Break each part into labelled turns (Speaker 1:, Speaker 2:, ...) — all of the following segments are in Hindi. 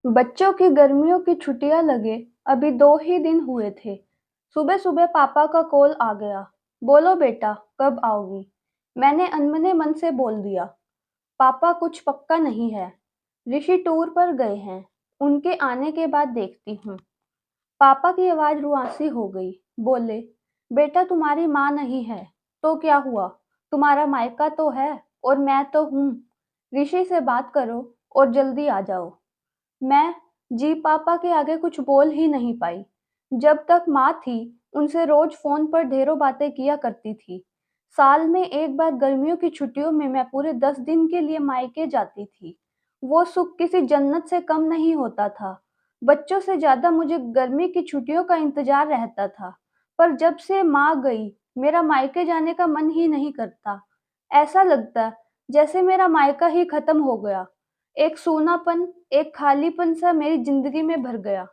Speaker 1: बच्चों की गर्मियों की छुट्टियां लगे अभी 2 ही दिन हुए थे। सुबह सुबह पापा का कॉल आ गया। बोलो बेटा, कब आओगी? मैंने अनमने मन से बोल दिया, पापा कुछ पक्का नहीं है। ऋषि टूर पर गए हैं, उनके आने के बाद देखती हूँ। पापा की आवाज रुआंसी हो गई। बोले, बेटा तुम्हारी माँ नहीं है तो क्या हुआ? तुम्हारा मायका तो है और मैं तो हूँ। ऋषि से बात करो और जल्दी आ जाओ। मैं जी पापा के आगे कुछ बोल ही नहीं पाई। जब तक माँ थी, उनसे रोज फोन पर ढेरों बातें किया करती थी। साल में एक बार गर्मियों की छुट्टियों में मैं पूरे 10 दिन के लिए मायके जाती थी। वो सुख किसी जन्नत से कम नहीं होता था। बच्चों से ज्यादा मुझे गर्मी की छुट्टियों का इंतजार रहता था। पर जब से माँ गई, मेरा मायके जाने का मन ही नहीं करता। ऐसा लगता जैसे मेरा मायका ही खत्म हो गया। एक सूनापन, एक खालीपन सा मेरी जिंदगी में भर गया।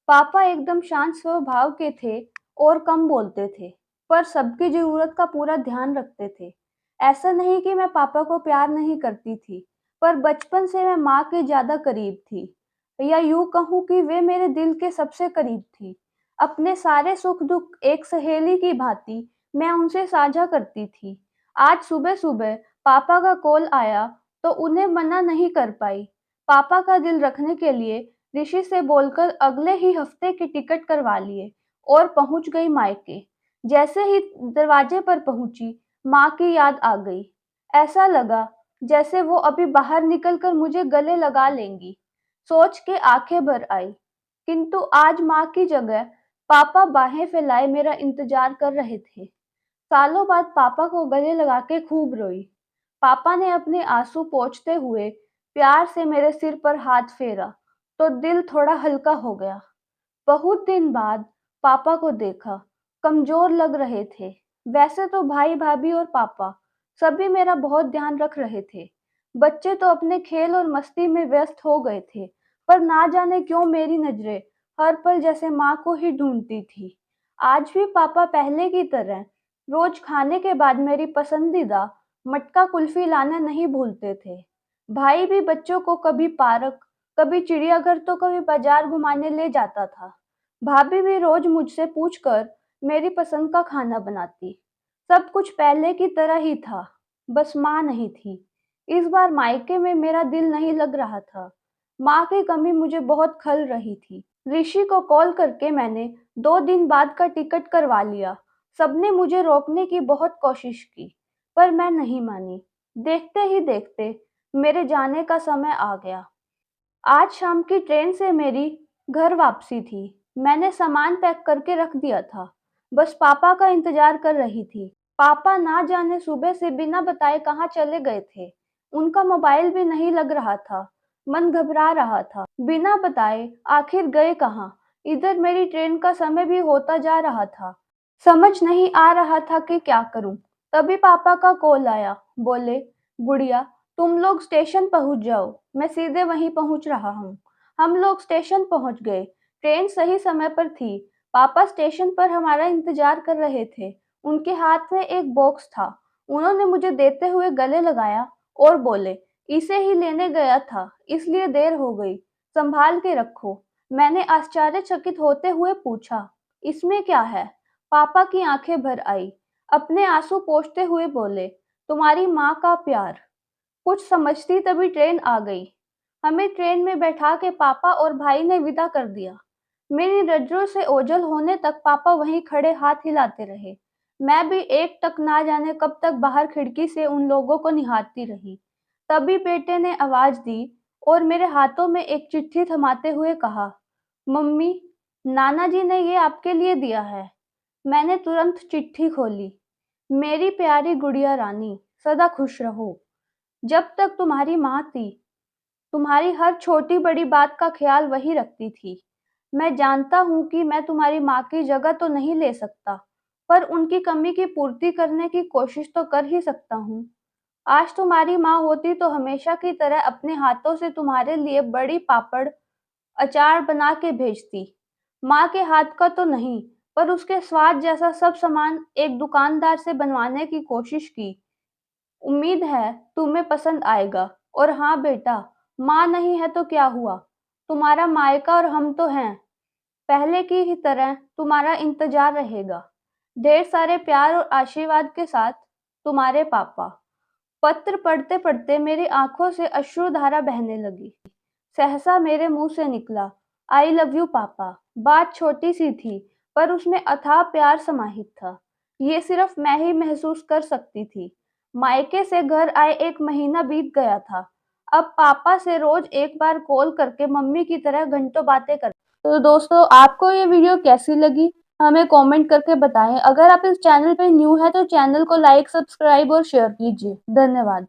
Speaker 1: पापा एकदम शांत स्वभाव के थे और कम बोलते थे, पर सबकी जरूरत का पूरा ध्यान रखते थे। ऐसा नहीं कि मैं पापा को प्यार नहीं करती थी, पर बचपन से मैं माँ के ज्यादा करीब थी, या यूं कहूँ कि वे मेरे दिल के सबसे करीब थी। अपने सारे सुख दुख एक सहेली की भांति मैं उनसे साझा करती थी। आज सुबह सुबह पापा का कॉल आया तो उन्हें मना नहीं कर पाई। पापा का दिल रखने के लिए ऋषि से बोलकर अगले ही हफ्ते की टिकट करवा लिए और पहुंच गई मायके। जैसे ही दरवाजे पर पहुंची, माँ की याद आ गई। ऐसा लगा जैसे वो अभी बाहर निकलकर मुझे गले लगा लेंगी। सोच के आंखें भर आई। किंतु आज माँ की जगह पापा बाहें फैलाए मेरा इंतजार कर रहे थे। सालों बाद पापा को गले लगा के खूब रोई। पापा ने अपने आंसू पोंछते हुए प्यार से मेरे सिर पर हाथ फेरा तो दिल थोड़ा हल्का हो गया। बहुत दिन बाद पापा को देखा। कमजोर लग रहे थे। वैसे तो भाई भाभी और पापा सभी मेरा बहुत ध्यान रख रहे थे। बच्चे तो अपने खेल और मस्ती में व्यस्त हो गए थे, पर ना जाने क्यों मेरी नजरें हर पल जैसे माँ को ही ढूंढती थी। आज भी पापा पहले की तरह रोज खाने के बाद मेरी पसंदीदा मटका कुल्फी लाना नहीं भूलते थे। भाई भी बच्चों को कभी पार्क, कभी चिड़ियाघर तो कभी बाजार घुमाने ले जाता था। भाभी भी रोज मुझसे पूछकर मेरी पसंद का खाना बनाती। सब कुछ पहले की तरह ही था, बस माँ नहीं थी। इस बार मायके में मेरा दिल नहीं लग रहा था। माँ की कमी मुझे बहुत खल रही थी। ऋषि को कॉल करके मैंने 2 दिन बाद का टिकट करवा लिया। सबने मुझे रोकने की बहुत कोशिश की, पर मैं नहीं मानी। देखते ही देखते मेरे जाने का समय आ गया। आज शाम की ट्रेन से मेरी घर वापसी थी। मैंने सामान पैक करके रख दिया था। बस पापा का इंतजार कर रही थी। पापा ना जाने सुबह से बिना बताए कहाँ चले गए थे। उनका मोबाइल भी नहीं लग रहा था। मन घबरा रहा था। बिना बताए आखिर गए कहाँ? इधर मेरी ट्रेन का समय भी होता जा रहा था। समझ नहीं आ रहा था कि क्या करूं। तभी पापा का कॉल आया। बोले, गुड़िया, तुम लोग स्टेशन पहुंच जाओ, मैं सीधे वहीं पहुंच रहा हूँ। हम लोग स्टेशन पहुंच गए। ट्रेन सही समय पर थी। पापा स्टेशन पर हमारा इंतजार कर रहे थे। उनके हाथ में एक बॉक्स था। उन्होंने मुझे देते हुए गले लगाया और बोले, इसे ही लेने गया था, इसलिए देर हो गई, संभाल के रखो। मैंने आश्चर्यचकित होते हुए पूछा, इसमें क्या है? पापा की आंखें भर आई। अपने आंसू पोंछते हुए बोले, तुम्हारी माँ का प्यार। कुछ समझती तभी ट्रेन आ गई। हमें ट्रेन में बैठा के पापा और भाई ने विदा कर दिया। मेरी नजरों से ओझल होने तक पापा वहीं खड़े हाथ हिलाते रहे। मैं भी एक टक ना जाने कब तक बाहर खिड़की से उन लोगों को निहारती रही। तभी बेटे ने आवाज दी और मेरे हाथों में एक चिट्ठी थमाते हुए कहा, मम्मी, नाना जी ने ये आपके लिए दिया है। मैंने तुरंत चिट्ठी खोली। मेरी प्यारी गुड़िया रानी, सदा खुश रहो। जब तक तुम्हारी माँ थी, तुम्हारी हर छोटी बड़ी बात का ख्याल वही रखती थी। मैं जानता हूँ कि मैं तुम्हारी माँ की जगह तो नहीं ले सकता, पर उनकी कमी की पूर्ति करने की कोशिश तो कर ही सकता हूँ। आज तुम्हारी माँ होती तो हमेशा की तरह अपने हाथों से तुम्हारे लिए बड़ी पापड़ अचार बना के भेजती। माँ के हाथ का तो नहीं, पर उसके स्वाद जैसा सब सामान एक दुकानदार से बनवाने की कोशिश की। उम्मीद है तुम्हें पसंद आएगा। और हाँ बेटा, माँ नहीं है तो क्या हुआ? तुम्हारा मायका और हम तो हैं। पहले की ही तरह तुम्हारा इंतजार रहेगा। ढेर सारे प्यार और आशीर्वाद के साथ, तुम्हारे पापा। पत्र पढ़ते-पढ़ते मेरी आँखों से अश्रुधारा बहने लगी। सहसा मेरे मुँह से निकला, आई लव यू पापा। बात छोटी-सी थी, पर उसमें अथाह प्यार समाहित था। ये सिर्फ मैं ही महसूस कर सकती थी। मायके से घर आए 1 महीना बीत गया था। अब पापा से रोज़ एक बार कॉल करके मम्मी की तरह घंटों बातें कर। तो दोस्तों, आपको ये वीडियो कैसी लगी? हमें कमेंट करके बताएँ। अगर आप इस चैनल पे न्यू हैं तो चैनल को लाइक, सब्सक्राइब और शेयर कीजिए। धन्यवाद।